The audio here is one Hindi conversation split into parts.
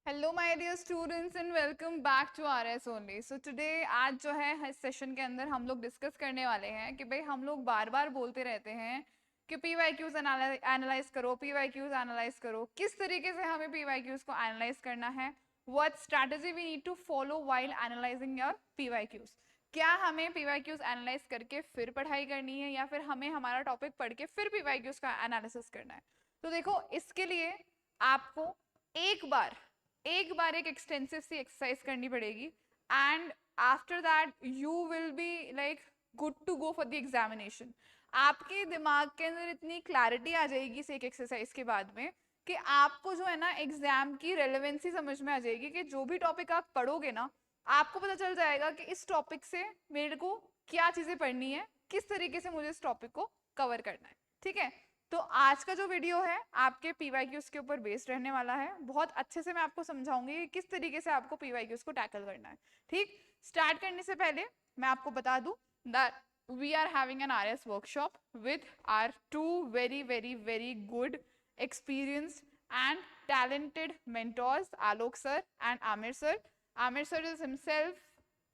Hello my dear students and welcome back to R S only. So today आज जो है इस सेशन के अंदर हम लोग डिस्कस करने वाले हैं कि भाई हम लोग बार बार बोलते रहते हैं कि पी वाई क्यूज एनालाइज करो, पी वाई क्यूज एनालाइज करो। किस तरीके से हमें पी वाई क्यूज को एनालाइज करना है, what strategy we need to follow while analysing your P Y Qs. क्या हमें पी वाई क्यूज एनालाइज करके फिर पढ़ाई करनी है या फिर हमें हमारा टॉपिक पढ़ के फिर पी वाई क्यूज का एनालिसिस करना है। तो देखो, इसके लिए आपको एक बार एक एक्सटेंसिव सी एक्सरसाइज करनी पड़ेगी and after that you will be like good to go for the examination. आपके दिमाग के अंदर इतनी क्लैरिटी आ जाएगी इस एक एक्सरसाइज के बाद में कि आपको जो है ना एग्जाम की रेलेवेंसी समझ में आ जाएगी कि जो भी टॉपिक आप पढ़ोगे ना, आपको पता चल जाएगा कि इस टॉपिक से मेरे को क्या चीजें पढ़नी है, किस तरीके से मुझे इस टॉपिक को कवर करना है। ठीक है, तो आज का जो वीडियो है आपके पीवाईक्यूज के ऊपर बेस्ड रहने वाला है। बहुत अच्छे से मैं आपको समझाऊंगी कि किस तरीके से आपको पीवाईक्यूज को टैकल करना है। ठीक, स्टार्ट करने से पहले मैं आपको बता दूं that we are having an RS workshop with our two very good experienced and talented mentors, Alok sir and Amir sir. Amir sir is himself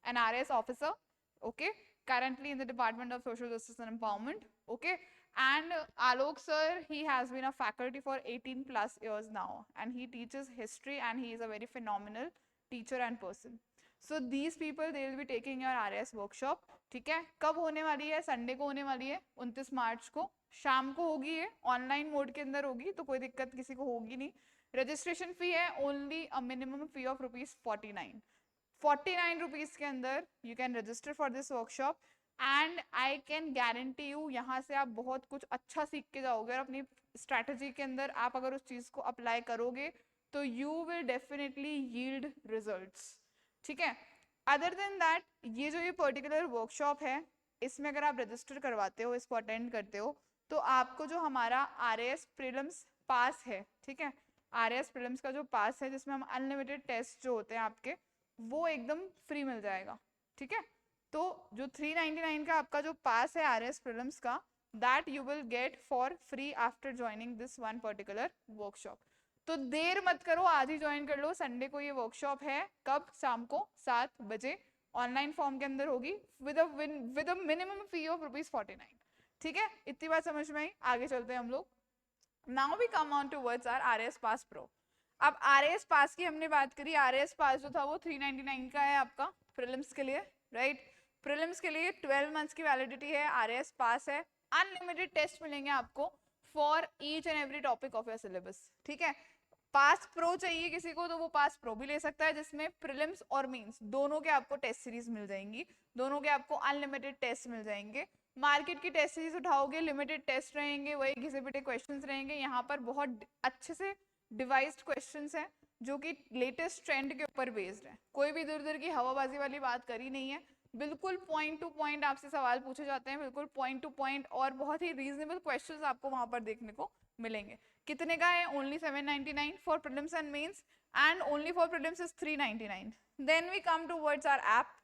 an RS officer, okay, currently in the Department of Social Justice and Empowerment, okay. And Alok sir, he has been a faculty for 18 plus years now, and he teaches history, and he is a very phenomenal teacher and person. So these people, they will be taking your RS workshop. ठीक है, कब होने वाली है? संडे को होने वाली है, 29 मार्च को शाम को होगी। ये ऑनलाइन मोड के अंदर होगी, तो कोई दिक्कत किसी को होगी नहीं। रजिस्ट्रेशन फी है only a minimum fee of ₹49। 49 rupees के अंदर you can register for this workshop and I can guarantee you यहाँ से आप बहुत कुछ अच्छा सीख के जाओगे और अपनी स्ट्रैटेजी के अंदर आप अगर उस चीज़ को अप्लाई करोगे तो you will definitely yield results. ठीक है, अदर देन दैट ये पर्टिकुलर वर्कशॉप है, इसमें अगर आप रजिस्टर करवाते हो, इसको अटेंड करते हो, तो आपको जो हमारा आर एस प्रीलिम्स पास है, ठीक है, आर एस प्रीलिम्स का जो पास है जिसमें हम अनलिमिटेड टेस्ट जो होते हैं आपके, वो एकदम फ्री मिल जाएगा। ठीक है, तो जो 399 का आपका जो पास है आर एस प्रीलिम्स का, that you will get for free after joining this one particular workshop. तो देर मत करो, आज ही ज्वाइन कर लो। संडे को ये वर्कशॉप है, कब? शाम को 7 बजे ऑनलाइन फॉर्म के अंदर होगी with a minimum fee of ₹49। ठीक है, इतनी बात समझ में आई? आगे चलते हैं हम लोग। Now we come on towards our RS pass pro. अब आरएस पास की हमने बात करी, आरएस पास जो था वो 399 का है आपका प्रीलिम्स के लिए, राइट। प्रीलिम्स के लिए 12 मंथ्स की वैलिडिटी है, आरएस पास है, अनलिमिटेड टेस्ट मिलेंगे आपको for each and every topic of your syllabus. ठीक है, पास प्रो चाहिए किसी को तो वो पास प्रो भी ले सकता है, जिसमें प्रीलिम्स और मेंस दोनों के आपको टेस्ट सीरीज मिल जाएंगी, दोनों के आपको अनलिमिटेड टेस्ट मिल जाएंगे। मार्केट की टेस्ट सीरीज उठाओगे, लिमिटेड टेस्ट रहेंगे, वही घिसे पिटे क्वेश्चंस रहेंगे। यहाँ पर बहुत अच्छे से डिवाइस्ड क्वेश्चंस हैं जो कि लेटेस्ट ट्रेंड के ऊपर बेस्ड है। कोई भी इधर उधर की हवाबाजी वाली बात करी नहीं है, बिल्कुल पॉइंट टू पॉइंट आपसे सवाल पूछे जाते हैं, बिल्कुल पॉइंट टू पॉइंट, और बहुत ही रीजनेबल क्वेश्चंस आपको वहां पर देखने को मिलेंगे। कितने का है? Only 799 for prelims and mains, and only for prelims is 399। Then we come towards our app.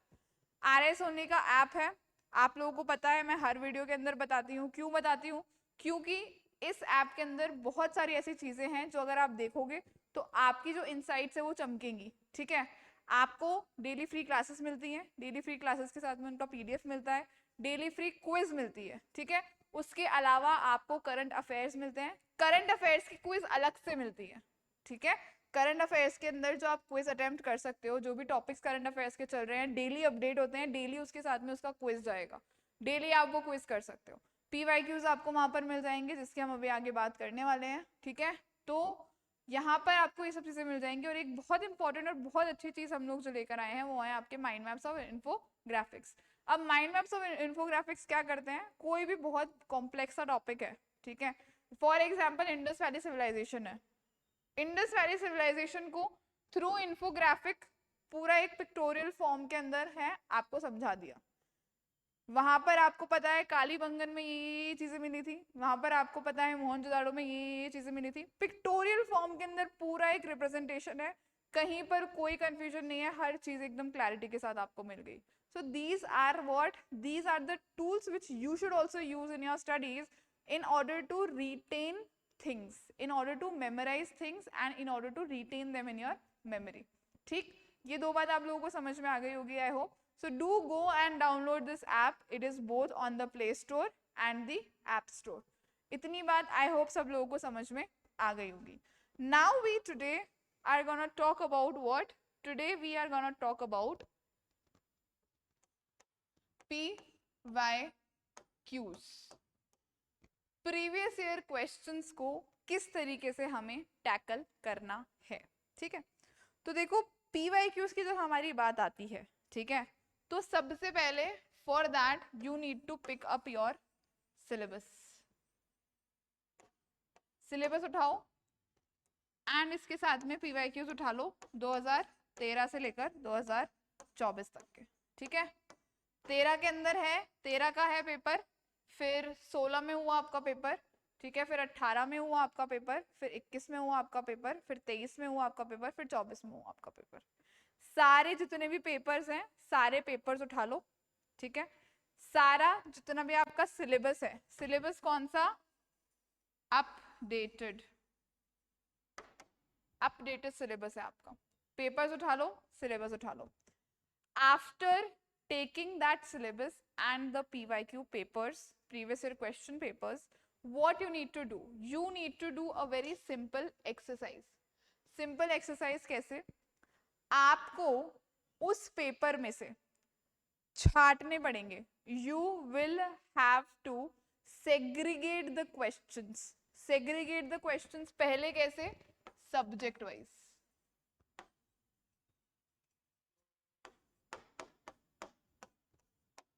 RS only का ऐप है, आप लोगों को पता है, मैं हर वीडियो के अंदर बताती हूँ। क्यों बताती हूँ? क्योंकि इस ऐप के अंदर बहुत सारी ऐसी चीजें हैं जो अगर आप देखोगे तो आपकी जो इनसाइट्स है वो चमकेंगी। ठीक है, आपको डेली फ्री क्लासेस मिलती हैं, डेली फ्री क्लासेस के साथ में उनका पीडीएफ मिलता है, डेली फ्री क्विज मिलती है। ठीक है, उसके अलावा आपको करंट अफेयर्स मिलते हैं, करंट अफेयर्स की क्विज अलग से मिलती है। ठीक है, करंट अफेयर्स के अंदर जो आप क्विज अटेम्प्ट कर सकते हो, जो भी टॉपिक्स करंट अफेयर्स के चल रहे हैं, डेली अपडेट होते हैं, डेली उसके साथ में उसका क्विज जाएगा, डेली आप वो क्विज कर सकते हो। पीवाईक्यूज आपको वहां पर मिल जाएंगे जिसकी हम अभी आगे बात करने वाले हैं। ठीक है, तो यहाँ पर आपको ये सब चीजें मिल जाएंगी, और एक बहुत इंपॉर्टेंट और बहुत अच्छी चीज हम लोग जो लेकर आए हैं वो है आपके माइंड मैप्स ऑफ इन्फोग्राफिक्स। अब माइंड मैप्स ऑफ इन्फोग्राफिक्स क्या करते हैं? कोई भी बहुत कॉम्प्लेक्स सा टॉपिक है, ठीक है, for example Indus Valley civilisation है, इंडस वैली सिविलाइजेशन को थ्रू इन्फोग्राफिक पूरा एक पिक्टोरियल फॉर्म के अंदर है आपको समझा दिया। वहां पर आपको पता है कालीबंगन में ये चीजें मिली थी, वहां पर आपको पता है मोहनजोदाड़ो में ये चीजें मिली थी। पिक्टोरियल फॉर्म के अंदर पूरा एक रिप्रेजेंटेशन है, कहीं पर कोई कंफ्यूजन नहीं है, हर चीज एकदम क्लैरिटी के साथ आपको मिल गई। So these are what, these are the tools which you should also use in your studies in order to retain things, in order to memorize things and in order to retain them in your memory. ठीक, ये दो बात आप लोगों को समझ में आ गई होगी, I hope. So do go and download this app. It is both on the Play Store and the App Store. इतनी बात I hope सब लोगों को समझ में आ गई होगी. Now we today are gonna talk about what? Today we are gonna talk about PYQs. Previous year questions को किस तरीके से हमें टैकल करना है, ठीक है. तो देखो PYQs की जब हमारी बात आती है, ठीक है, तो सबसे पहले for that you need to pick up your syllabus. Syllabus उठाओ एंड इसके साथ में PYQs उठा लो 2013 से लेकर 2024 तक के, ठीक है. 13 के अंदर है, 13 का है पेपर, फिर 16 में हुआ आपका पेपर, ठीक है, फिर 18 में हुआ आपका पेपर, फिर 21 में हुआ आपका पेपर, फिर 23 में हुआ आपका पेपर, फिर 24 में हुआ आपका पेपर. सारे जितने भी पेपर्स हैं सारे पेपर्स उठा लो, ठीक है. सारा जितना भी आपका सिलेबस है, सिलेबस कौन सा? अपडेटेड सिलेबस है आपका. पेपर्स उठा लो, सिलेबस उठा लो. After taking that syllabus and the PYQ papers, previous year question papers, what you need to do? You need to do a very simple exercise. Simple exercise कैसे? आपको उस पेपर में से छांटने पड़ेंगे. You will have to segregate the questions. Segregate the questions पहले कैसे? Subject wise.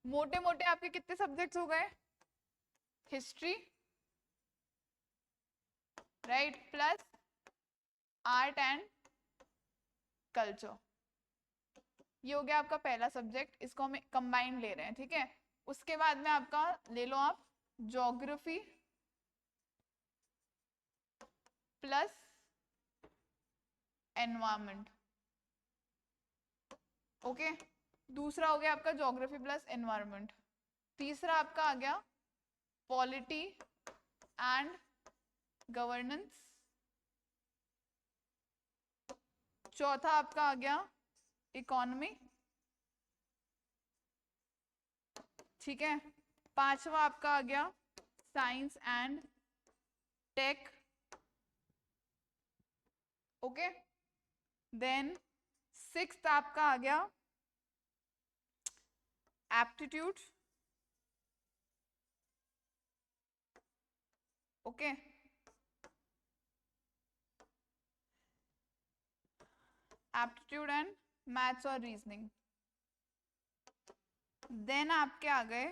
मोटे मोटे आपके कितने सब्जेक्ट्स हो गए? History, right, plus art and culture. ये हो गया आपका पहला सब्जेक्ट. इसको हम कंबाइन ले रहे हैं, ठीक है. उसके बाद में आपका ले लो आप ज्योग्राफी प्लस एनवायरमेंट. ओके, दूसरा हो गया आपका ज्योग्राफी प्लस एनवायरनमेंट. तीसरा आपका आ गया पॉलिटी एंड गवर्नेंस. चौथा आपका आ गया इकोनॉमी, ठीक है. पांचवा आपका आ गया science and tech. Okay, then sixth आपका आ गया aptitude. Okay, aptitude and maths और रीजनिंग. देन आपके आ गए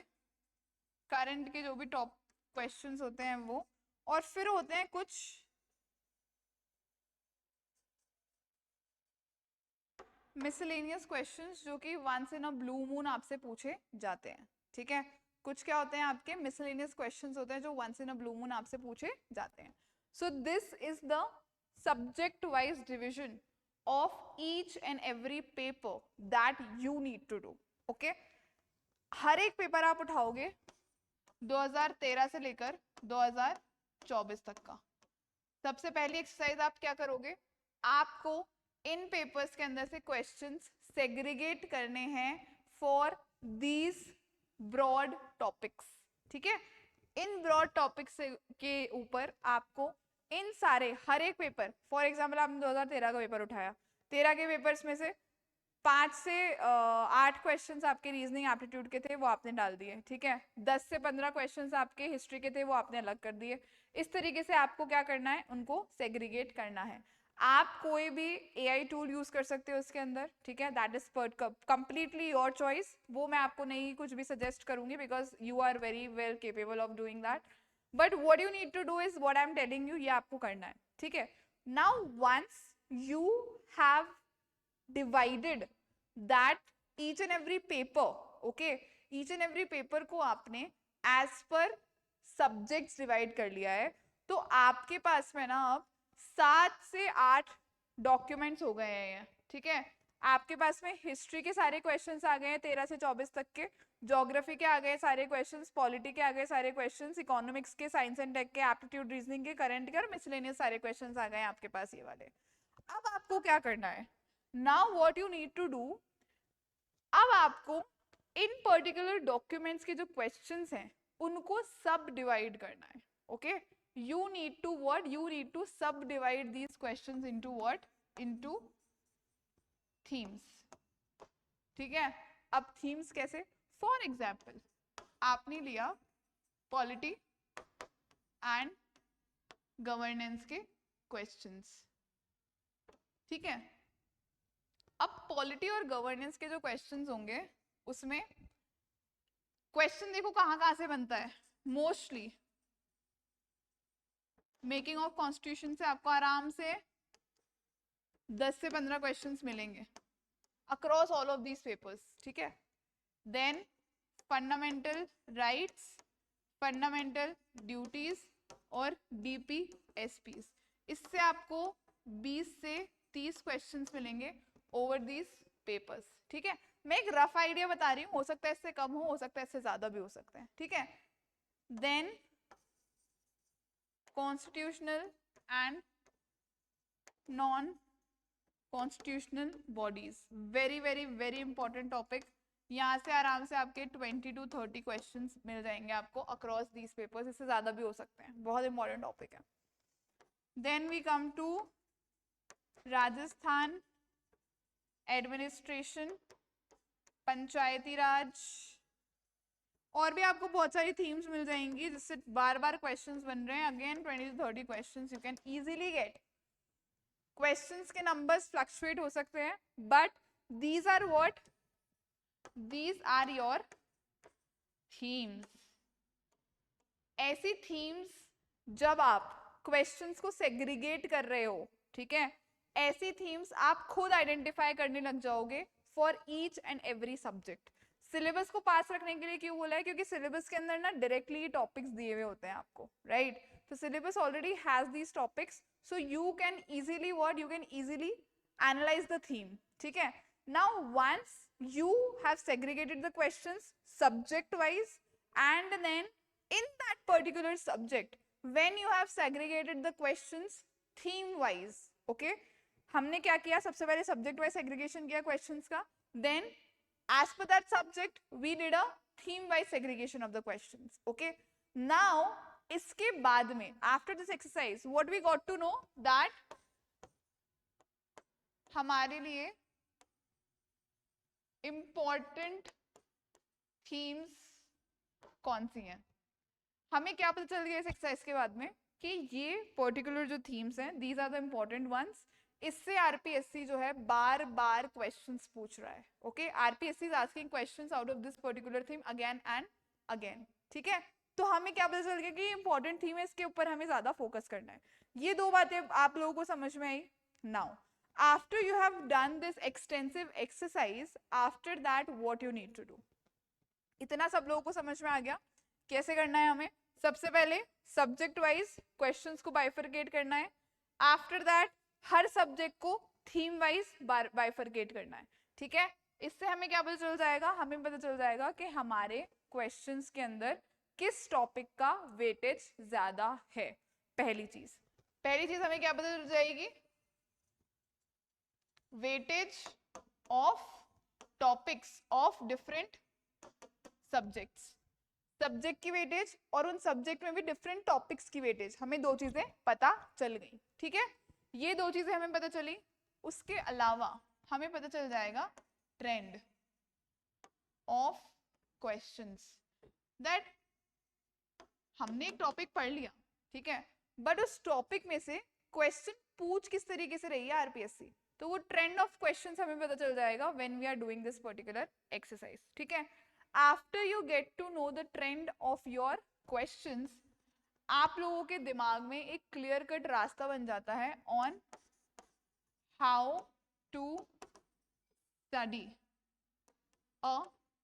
करंट के जो भी टॉप क्वेश्चंस होते हैं वो, और फिर होते हैं कुछ मिसलेनियस क्वेश्चंस जो कि once in a blue moon आपसे पूछे जाते हैं, ठीक है. कुछ क्या होते हैं आपके मिसलेनियस क्वेश्चंस होते हैं जो once in a blue moon आपसे पूछे जाते हैं. So this is the subject wise division of each and every paper that you need to do. Okay, हर एक पेपर आप उठाओगे 2013 से लेकर 2024 तक का. सबसे पहली एक्सरसाइज आप क्या करोगे? आपको इन पेपर्स के अंदर से क्वेश्चंस सेग्रीगेट करने हैं फॉर दीज ब्रॉड टॉपिक्स, ठीक है. इन ब्रॉड टॉपिक्स के ऊपर आपको इन सारे हर एक पेपर, फॉर एग्जाम्पल आपने 2013 का पेपर उठाया, 13 के पेपर्स में से 5 से 8 क्वेश्चंस आपके रीजनिंग एप्टीट्यूड के थे, वो आपने डाल दिए, ठीक है. 10 से 15 क्वेश्चंस आपके हिस्ट्री के थे, वो आपने अलग कर दिए. इस तरीके से आपको क्या करना है? उनको सेग्रीगेट करना है. आप कोई भी AI टूल यूज कर सकते हो इसके अंदर, ठीक है. That is completely your choice. वो मैं आपको नहीं कुछ भी सजेस्ट करूंगी because you are very well capable of doing that. But what you need to do is what I am telling you, ये आपको करना है, ठीक है. Now once you have divided that each and every paper, okay, each and every paper को आपने एज पर सब्जेक्ट्स डिवाइड कर लिया है, तो आपके पास में ना अब 7 से 8 डॉक्यूमेंट्स हो गए हैं, ठीक है. आपके पास में हिस्ट्री के सारे क्वेश्चंस आ गए हैं 13 से 24 तक के, ज्योग्राफी के आ गए सारे क्वेश्चंस, पॉलिटी के आ गए सारे क्वेश्चंस, इकोनॉमिक्स के, साइंस एंड टेक के, एप्टीट्यूड रीजनिंग के, करंट के और मिसलेनियस सारे क्वेश्चंस आ गए हैं आपके पास ये वाले। अब आपको क्या करना है, now what you need to do, अब आपको इन पर्टिकुलर डॉक्यूमेंट्स के जो क्वेश्चंस हैं उनको सब डिवाइड करना है। Okay, you need to what, you need to subdivide these questions into what, into themes. ठीक है, अब थीम्स कैसे, फॉर एग्जाम्पल आपने लिया पॉलिटी एंड गवर्नेंस के क्वेश्चंस। ठीक है, अब पॉलिटी और गवर्नेंस के जो क्वेश्चंस होंगे उसमें क्वेश्चन देखो कहाँ कहाँ से बनता है, मोस्टली मेकिंग ऑफ कॉन्स्टिट्यूशन से आपको आराम से 10 से 15 क्वेश्चंस मिलेंगे across all of these papers. ठीक है, then fundamental rights, fundamental duties और डीपीएसपीज, इससे आपको 20 से 30 क्वेश्चंस मिलेंगे ओवर दीज पेपर्स। ठीक है, मैं एक रफ आइडिया बता रही हूँ, हो सकता है इससे कम हो सकता है इससे ज्यादा भी हो सकता है। ठीक है, then constitutional and non constitutional bodies, very very very important topic, यहाँ से आराम से आपके 20 to 30 क्वेश्चंस मिल जाएंगे आपको अक्रॉस दीज पेपर्स, इससे ज्यादा भी हो सकते हैं, बहुत इंपॉर्टेंट टॉपिक है। Then we come to Rajasthan administration, Panchayati Raj, और भी आपको बहुत सारी थीम्स मिल जाएंगी जिससे बार बार क्वेश्चंस बन रहे हैं, again 20 to 30 questions you can easily get. Questions के नंबर्स फ्लक्चुएट हो सकते हैं but these are what, these are your themes. ऐसी थीम्स जब आप क्वेश्चंस को सेग्रीगेट कर रहे हो, ठीक है, ऐसी थीम्स आप खुद आइडेंटिफाई करने लग जाओगे for each and every subject. Syllabus को पास रखने के लिए क्यों बोला है, क्योंकि सिलेबस के अंदर ना डायरेक्टली टॉपिक्स दिए हुए होते हैं आपको, राइट? तो syllabus already has these topics, so you can easily what, you can easily analyse the theme. ठीक है, now once you have segregated the questions subject wise and then in that particular subject when you have segregated the questions theme wise, okay, हमने क्या किया, सबसे पहले subject wise segregation किया questions का, then as per that subject we did a theme wise segregation of the questions. Okay, now इसके बाद में after this exercise what we got to know that हमारे लिए इम्पॉर्टेंट थीम्स कौन सी हैं। हमें क्या पता चल गया इस एक्सरसाइज के बाद में कि ये पर्टिकुलर जो थीम्स हैं these are the important ones. इससे आरपीएससी जो है बार बार क्वेश्चंस पूछ रहा है। Okay, RPSC is asking questions out of this particular theme again and again. ठीक है, तो हमें क्या पता चल गया कि इंपॉर्टेंट थीम है, इसके ऊपर हमें ज्यादा फोकस करना है। ये दो बातें आप लोगों को समझ में आई। Now after you have done this extensive exercise, after that what you need to do, इतना सब लोगों को समझ में आ गया कैसे करना है हमें। सबसे पहले सब्जेक्ट वाइज क्वेश्चंस को बाइफरकेट करना है, आफ्टर दैट हर सब्जेक्ट को थीम वाइज बाइफरकेट करना है। ठीक है, इससे हमें क्या पता चल जाएगा, हमें पता चल जाएगा कि हमारे क्वेश्चंस के अंदर किस टॉपिक का वेटेज ज्यादा है। पहली चीज हमें क्या पता चल जाएगी, weightage of topics of different subjects, subject की वेटेज और उन सब्जेक्ट में भी डिफरेंट टॉपिक्स की वेटेज, हमें दो चीजें पता चल गई। ठीक है, ये दो चीजें हमें पता चली। उसके अलावा हमें पता चल जाएगा ट्रेंड ऑफ क्वेश्चंस, दैट हमने एक टॉपिक पढ़ लिया, ठीक है, बट उस टॉपिक में से क्वेश्चन पूछ किस तरीके से रही है आरपीएससी, तो वो ट्रेंड ऑफ क्वेश्चंस हमें पता चल जाएगा when we are doing this particular exercise. ठीक है, after you get to know the trend of your questions, आप लोगों के दिमाग में एक क्लियर कट रास्ता बन जाता है on how to study a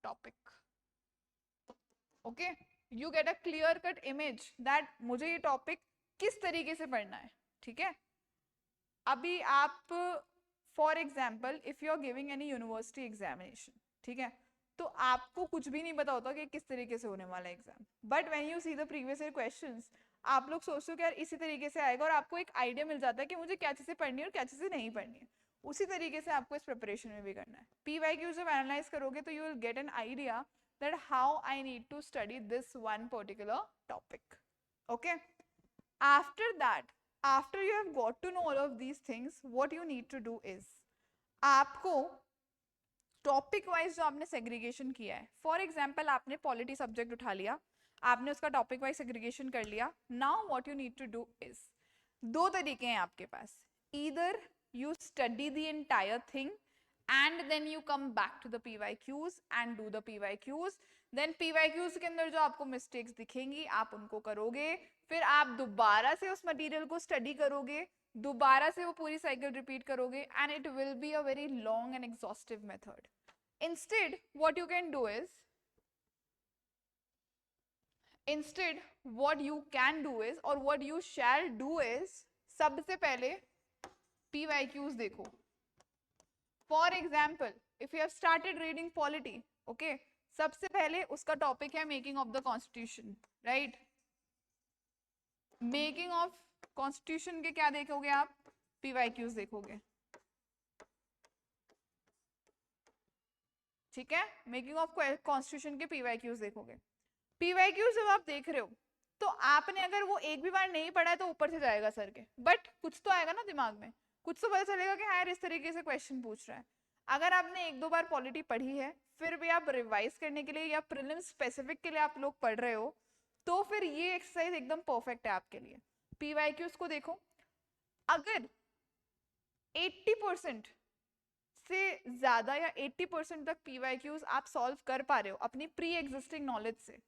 topic. Okay, you get a clear cut image that मुझे ये टॉपिक किस तरीके से पढ़ना है। ठीक है, अभी आप for example if you are giving any university examination, ठीक है, तो आपको कुछ भी नहीं पता होता कि किस तरीके से होने वाला है exam, but when you see the previous year questions, आप लोग सोचते हो कि यार इसी तरीके से आएगा और आपको एक आइडिया मिल जाता है कि मुझे क्या चीज़ें पढ़नी है और क्या चीज़ें नहीं पढ़नी है। उसी तरीके से आपको इस प्रिपरेशन में भी करना है। PYQ जब एनालाइज करोगे तो you will get an idea that how I need to study this one particular topic. Okay, after that, after you have got to know all of these things, what you need to do is, आपको टॉपिक वाइज जो आपने सेग्रीगेशन किया है, फॉर एग्जाम्पल आपने पॉलिटी सब्जेक्ट उठा लिया, आपने उसका टॉपिक वाइज सेग्रीगेशन कर लिया। Now what you need to do is, दो तरीके हैं आपके पास, either you study the entire thing and then you come back to the PYQs and do the PYQs, then PYQs के अंदर जो आपको mistakes दिखेंगी आप उनको करोगे, फिर आप दोबारा से उस मटेरियल को स्टडी करोगे, दोबारा से वो पूरी साइकिल रिपीट करोगे, and it will be a very long and exhaustive method. Instead what you can do is, instead what you can do is or what you shall do is, सबसे पहले PYQs देखो। For example if you have started reading polity, okay, सबसे पहले उसका टॉपिक है making of the constitution, right. Making of constitution के क्या देखोगे आप, PYQs देखोगे, ठीक है, मेकिंग ऑफ कॉन्स्टिट्यूशन के PYQs देखोगे। PYQs जब आप देख रहे हो तो आपने अगर वो एक भी बार नहीं पढ़ा है तो ऊपर से जाएगा सर के, बट कुछ तो आएगा ना दिमाग में, कुछ तो पता चलेगा कि हाँ यार इस तरीके से क्वेश्चन पूछ रहा है। अगर आपने एक दो बार पॉलिटी पढ़ी है फिर भी आप रिवाइज करने के लिए या प्रीलिम्स स्पेसिफिक के लिए आप लोग पढ़ रहे हो, तो फिर ये एक्सरसाइज एकदम परफेक्ट है आपके लिए। PYQs को देखो, अगर 80% से ज्यादा या 80% तक PYQs आप सॉल्व कर पा रहे हो अपनी प्री एग्जिस्टिंग नॉलेज से,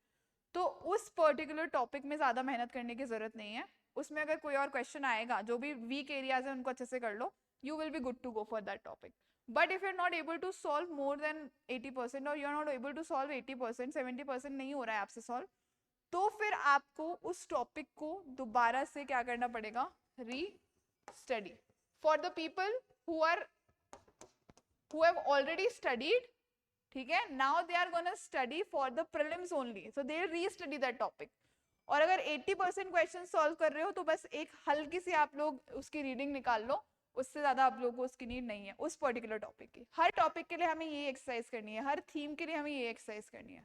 तो उस पर्टिकुलर टॉपिक में ज्यादा मेहनत करने की जरूरत नहीं है। उसमें अगर कोई और क्वेश्चन आएगा, जो भी वीक एरियाज है उनको अच्छे से कर लो, you will be good to go for that topic. But if you are not able to solve more than 80% और you are not able to solve 80%, 70% नहीं हो रहा है आपसे सॉल्व, तो फिर आपको उस टॉपिक को दोबारा से क्या करना पड़ेगा, restudy. For the people who have already studied, ठीक है, now they are gonna study for the prelims only, so they restudy that topic. और अगर 80% क्वेश्चन सॉल्व कर रहे हो तो बस एक हल्की सी आप लोग उसकी रीडिंग निकाल लो, उससे ज्यादा आप लोगों को उसकी नीड नहीं है उस पर्टिकुलर टॉपिक की। हर टॉपिक के लिए हमें ये एक्सरसाइज करनी है, हर थीम के लिए हमें ये एक्सरसाइज करनी है।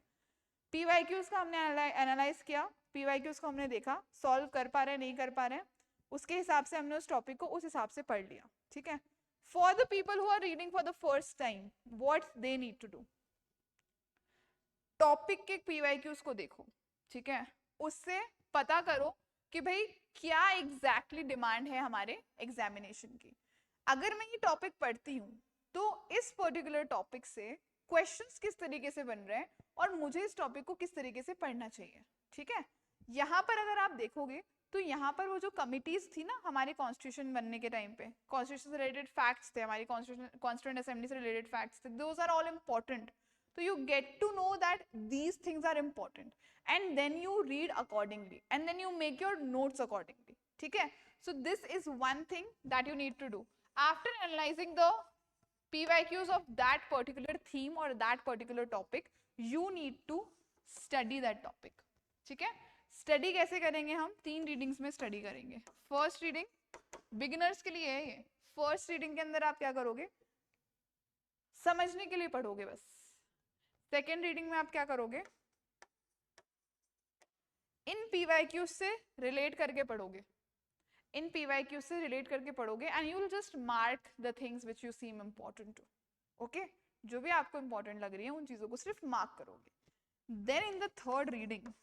PYQs का हमने एनालाइज किया, PYQs को हमने देखा, सॉल्व कर पा रहे हैं नहीं कर पा रहे हैं, उसके हिसाब से हमने उस टॉपिक को उस हिसाब से पढ़ लिया, ठीक है। For the people who are reading for the first time, what they need to do, topic के PYQs को देखो, ठीक है, उससे पता करो कि भाई क्या एग्जैक्टली डिमांड है हमारे एग्जामिनेशन की। अगर मैं ये टॉपिक पढ़ती हूँ तो इस पर्टिकुलर टॉपिक से क्वेश्चंस किस तरीके से बन रहे हैं और मुझे इस टॉपिक को किस तरीके से पढ़ना चाहिए, ठीक है। यहाँ पर अगर आप देखोगे तो यहाँ पर वो जो कमिटीज थी ना हमारे कॉन्स्टिट्यूशन बनने के टाइम पे, कॉन्स्टिट्यूशन से रिलेटेड फैक्ट्स थे, हमारी कॉन्स्टिट्यूएंट असेंबली से रिलेटेड फैक्ट्स थे, those are all important. So you get to know that these things are important and then you read accordingly and then you make your notes accordingly, ठीक है। So this is one thing that you need to do after analyzing the PYQs of that particular theme or that particular topic, you need to study that topic, ठीक है। स्टडी कैसे करेंगे हम, 3 रीडिंग्स में स्टडी करेंगे। फर्स्ट रीडिंग बिगिनर्स के लिए है ये। फर्स्ट रीडिंग के अंदर आप क्या करोगे, समझने के लिए पढ़ोगे बस। सेकेंड रीडिंग में आप क्या करोगे, इन PYQs से रिलेट करके पढ़ोगे, इन PYQs से रिलेट करके पढ़ोगे and you will just mark the things which you seem important to, okay, जो भी आपको इम्पोर्टेंट लग रही है उन चीजों को सिर्फ मार्क करोगे। Then in the third reading,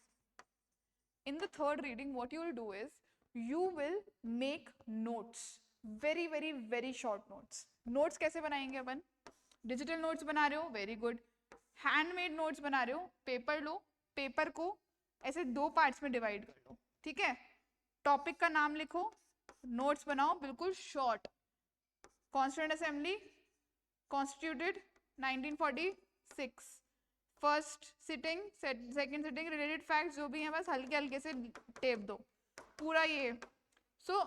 in the third reading what you will do is you will make notes, very very very short notes। notes कैसे बनाएंगे अपन, डिजिटल नोट्स बना रहे हो, वेरी गुड, हैंडमेड नोट्स बना रहे हो, पेपर लो, पेपर को ऐसे 2 पार्ट्स में डिवाइड कर लो, ठीक है, टॉपिक का नाम लिखो, नोट्स बनाओ बिल्कुल short, constituent assembly constituted 1946, first sitting, second sitting, related facts जो भी हैं बस हल्के हल्के से टेप दो पूरा ये। सो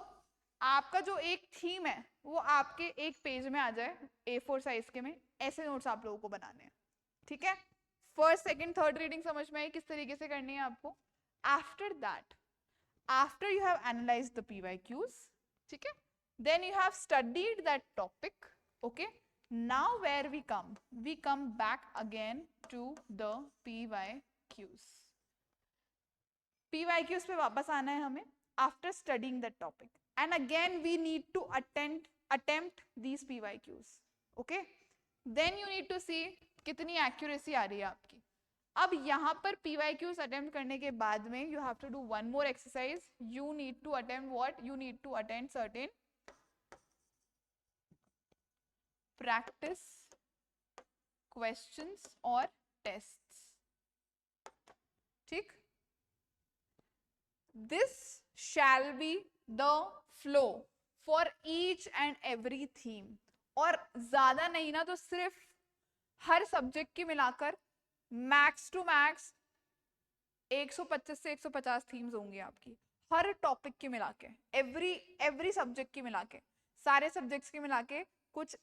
आपका जो एक थीम है वो आपके एक पेज में आ जाए A4 साइज के में, ऐसे नोट्स आप लोगों को बनाने हैं, ठीक है। फर्स्ट सेकंड थर्ड रीडिंग समझ में आई किस तरीके से करनी है आपको। After that, after you have analyzed the PYQs, ठीक है, then you have studied that topic, okay, now where we come back again to the PYQs. PYQs पे वापस आना है हमें after studying that topic, and again we need to attempt these PYQs, okay, then you need to see कितनी accuracy आ रही है आपकी। अब यहाँ पर PYQs अटेम्प्ट करने के बाद में you have to do one more exercise, you need to attempt what, you need to attempt certain practice questions और टेस्ट्स, ठीक। This shall be the flow for each and every theme, और ज्यादा नहीं ना तो सिर्फ हर सब्जेक्ट की मिलाकर मैक्स टू मैक्स 125 से 150 थीम्स होंगी आपकी, हर टॉपिक की मिला के, एवरी सब्जेक्ट की मिला के, सारे सब्जेक्ट्स की मिला के कुछ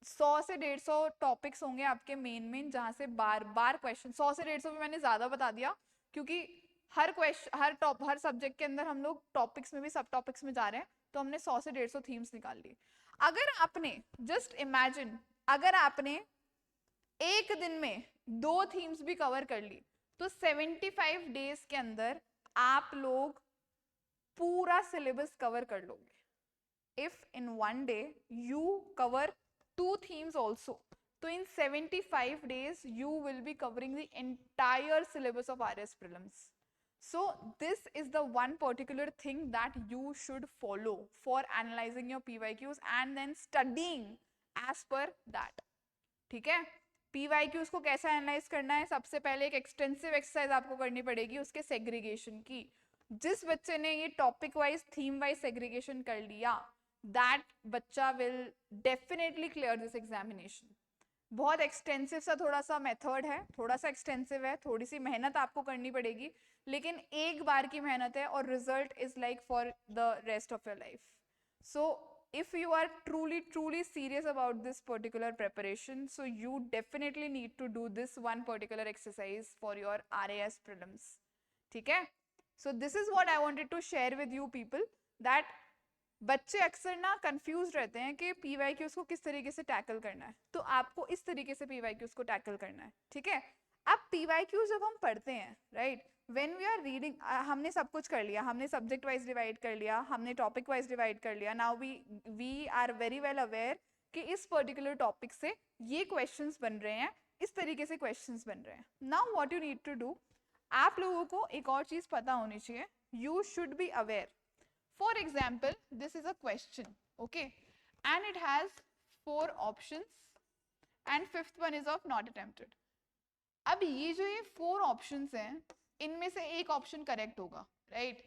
100 से 150 टॉपिक्स होंगे आपके मेन जहां से बार बार क्वेश्चन, 100 से 150 भी मैंने ज्यादा बता दिया क्योंकि हर सब्जेक्ट के अंदर हम लोग टॉपिक्स में भी सब टॉपिक्स में जा रहे हैं, तो हमने 100 से 150 थीम्स निकाल ली। अगर आपने जस्ट इमेजिन, अगर आपने एक दिन में 2 थीम्स भी कवर कर ली तो 75 डेज के अंदर आप लोग पूरा सिलेबस कवर कर लोगे। If in one day you cover 2 themes also, तो in 75 days you will be covering the entire syllabus of RS prelims. So this is the one particular thing that you should follow for analyzing your PYQs and then studying as per that, ठीक है। PYQs को कैसा एनालाइज करना है, सबसे पहले एक एक्सटेंसिव एक्सरसाइज आपको करनी पड़ेगी उसके सेग्रीगेशन की। जिस बच्चे ने ये topic wise theme wise segregation कर लिया, दैट बच्चा will definitely clear this examination. बहुत एक्सटेंसिव सा थोड़ा सा मेथड है, थोड़ा सा एक्सटेंसिव है, थोड़ी सी मेहनत आपको करनी पड़ेगी, लेकिन एक बार की मेहनत है और result is like for the rest of your life. So if you are truly serious about this particular preparation, so you definitely need to do this one particular exercise for your RAS prelims, ठीक है। so this is what I wanted to share with you people, that बच्चे अक्सर ना कंफ्यूज रहते हैं कि PYQs को किस तरीके से टैकल करना है, तो आपको इस तरीके से PYQs को टैकल करना है, ठीक है। अब PYQs जब हम पढ़ते हैं, right, when we are reading, हमने सब कुछ कर लिया, हमने सब्जेक्ट वाइज डिवाइड कर लिया, हमने टॉपिक वाइज डिवाइड कर लिया, now we are very well aware कि इस पर्टिकुलर टॉपिक से ये क्वेश्चंस बन रहे हैं, इस तरीके से क्वेश्चंस बन रहे हैं। Now what you need to do, आप लोगों को एक और चीज पता होनी चाहिए, you should be aware. For example, this is a question, okay, and it has 4 options and 5th one is of not attempted. अब ये जो ये 4 options हैं, इनमें से एक ऑप्शन करेक्ट होगा, right,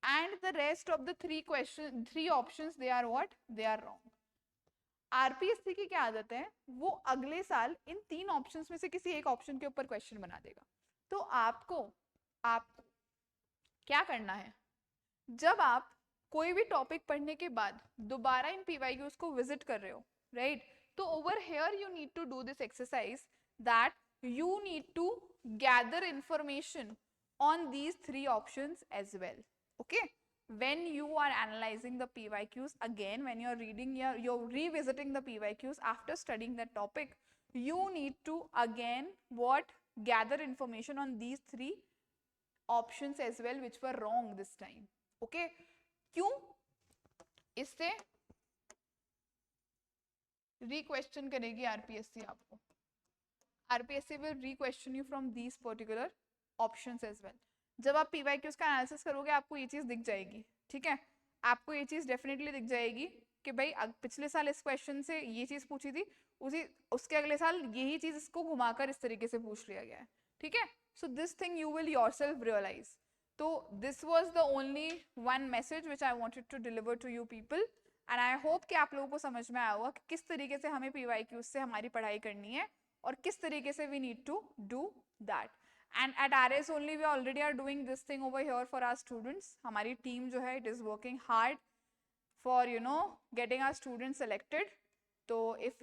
and the rest of the 3 options they are what, they are wrong. RPSC की क्या आदत है, वो अगले साल इन 3 ऑप्शंस में से किसी एक ऑप्शन के ऊपर क्वेश्चन बना देगा। तो आपको क्या करना है, जब आप कोई भी टॉपिक पढ़ने के बाद दोबारा इन PYQs को विजिट कर रहे हो, राइट, तो over here you need to do this exercise, that you need to gather information on these 3 options as well, okay, when you are analyzing the PYQs again, when you're reading you're revisiting the PYQs after studying that topic, you need to again what, gather information on these 3 options as well which were wrong this time, okay। क्यों, इससे री-क्वेश्चन करेगी RPSC आपको, RPSC will re-question you from these particular options as well। जब आप PYQs का एनालिसिस करोगे आपको ये चीज दिख जाएगी, ठीक है, आपको ये चीज डेफिनेटली दिख जाएगी कि भाई पिछले साल इस क्वेश्चन से ये चीज पूछी थी, उसके अगले साल यही चीज इसको घुमाकर इस तरीके से पूछ लिया गया है, ठीक है। So this thing you will yourself realise. तो this was the only one message which I wanted to deliver to you people, and I hope कि आप लोगों को समझ में आया होगा कि किस तरीके से हमें PYQs से हमारी पढ़ाई करनी है और किस तरीके से we need to do that. And at RS only we already are doing this thing over here for our students. हमारी टीम जो है it is working hard for getting our students selected. So if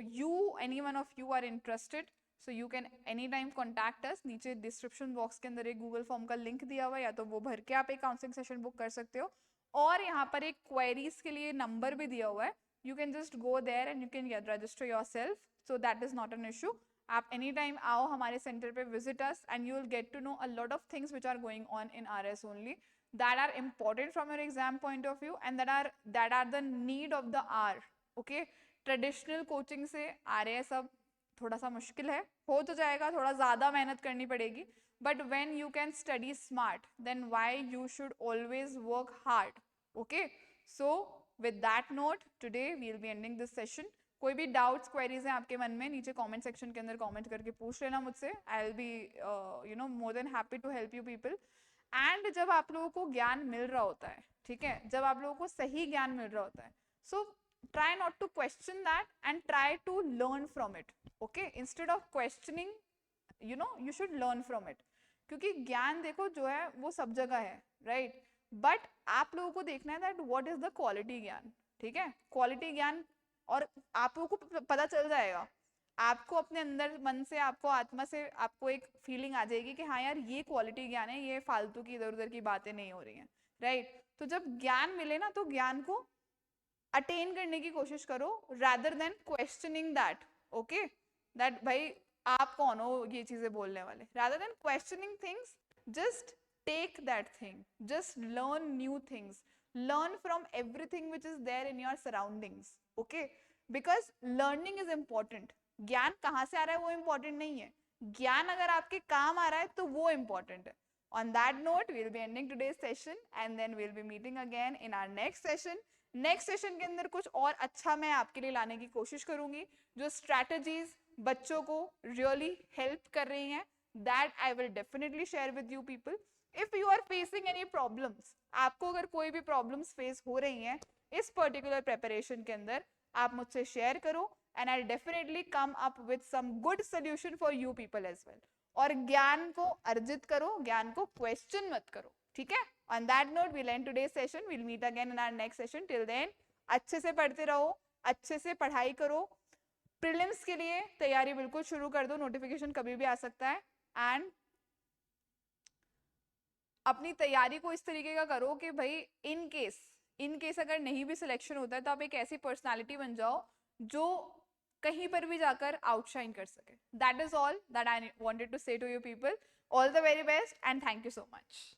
any one of you are interested, so you can anytime contact us. नीचे डिस्क्रिप्शन बॉक्स के अंदर एक गूगल फॉर्म का लिंक दिया हुआ है, या तो वो भर के आप एक काउंसलिंग सेशन बुक कर सकते हो, और यहाँ पर एक क्वेरीज के लिए नंबर भी दिया हुआ है. You can just go there and you can register yourself. So that is not an issue. आप एनी टाइम आओ हमारे सेंटर पे, visit us, and you will get to know a lot of things which are going on in RS only, that are important from your exam point of view and that are the need of the hour. Okay, traditional coaching से RS अब थोड़ा सा मुश्किल है, हो तो जाएगा, थोड़ा ज़्यादा मेहनत करनी पड़ेगी, but when you can study smart, then why you should always work hard. Okay, so with that note, today we will be ending this session. कोई भी डाउट्स क्वेरीज हैं आपके मन में, नीचे कमेंट सेक्शन के अंदर कमेंट करके पूछ लेना मुझसे. I will be more than happy to help you people. And जब आप लोगों को ज्ञान मिल रहा होता है, ठीक है, जब आप लोगों को सही ज्ञान मिल रहा होता है, सो try not to question that and try to learn from it. Okay, instead of questioning, you should learn from it. क्योंकि ज्ञान देखो जो है वो सब जगह है, राइट, बट आप लोगों को देखना है that what is the quality ज्ञान. ठीक है, क्वालिटी ज्ञान, और आप लोगों को पता चल जाएगा, आपको अपने अंदर मन से, आपको आत्मा से आपको एक फीलिंग आ जाएगी कि हाँ यार ये क्वालिटी ज्ञान है, ये फालतू की इधर उधर की बातें नहीं हो रही हैं, राइट. तो जब ज्ञान मिले ना, तो ज्ञान को अटेन करने की कोशिश करो, rather than questioning that. Okay, that भाई आप कौन हो ये चीजें बोलने वाले. rather than questioning things, just take that thing, just learn new things, learn from everything which is there in your surroundings. Okay, because learning is important. ज्ञान कहाँ से आ रहा है वो important नहीं है, ज्ञान अगर आपके काम आ रहा है तो वो important है. On that note, we will be ending today's session and then we will be meeting again in our next session. Next session के अंदर कुछ और अच्छा मैं आपके लिए लाने की कोशिश करूंगी, जो स्ट्रैटेजीज बच्चों को रियली हेल्प कर रही हैं, that I will definitely share with you people. If you are facing any problems, आपको अगर कोई भी प्रॉब्लम्स फेस हो रही हैं इस पर्टिकुलर प्रिपरेशन के अंदर, आप मुझसे शेयर करो and I definitely come up with some good solution for you people as well. और ज्ञान को अर्जित करो, ज्ञान को क्वेश्चन मत करो. ठीक है, on that note we'll end today's session. We'll meet again in our next session. Till then, अच्छे से पढ़ते रहो, अच्छे से पढ़ाई करो. प्रीलिम्स के लिए तैयारी बिल्कुल शुरू कर दो, नोटिफिकेशन कभी भी आ सकता है. एंड अपनी तैयारी को इस तरीके का करो कि भाई इन केस अगर नहीं भी सिलेक्शन होता है, तो आप एक ऐसी पर्सनालिटी बन जाओ जो कहीं पर भी जाकर आउटशाइन कर सके. That is all that I wanted to say to you people. All the very best and thank you so much.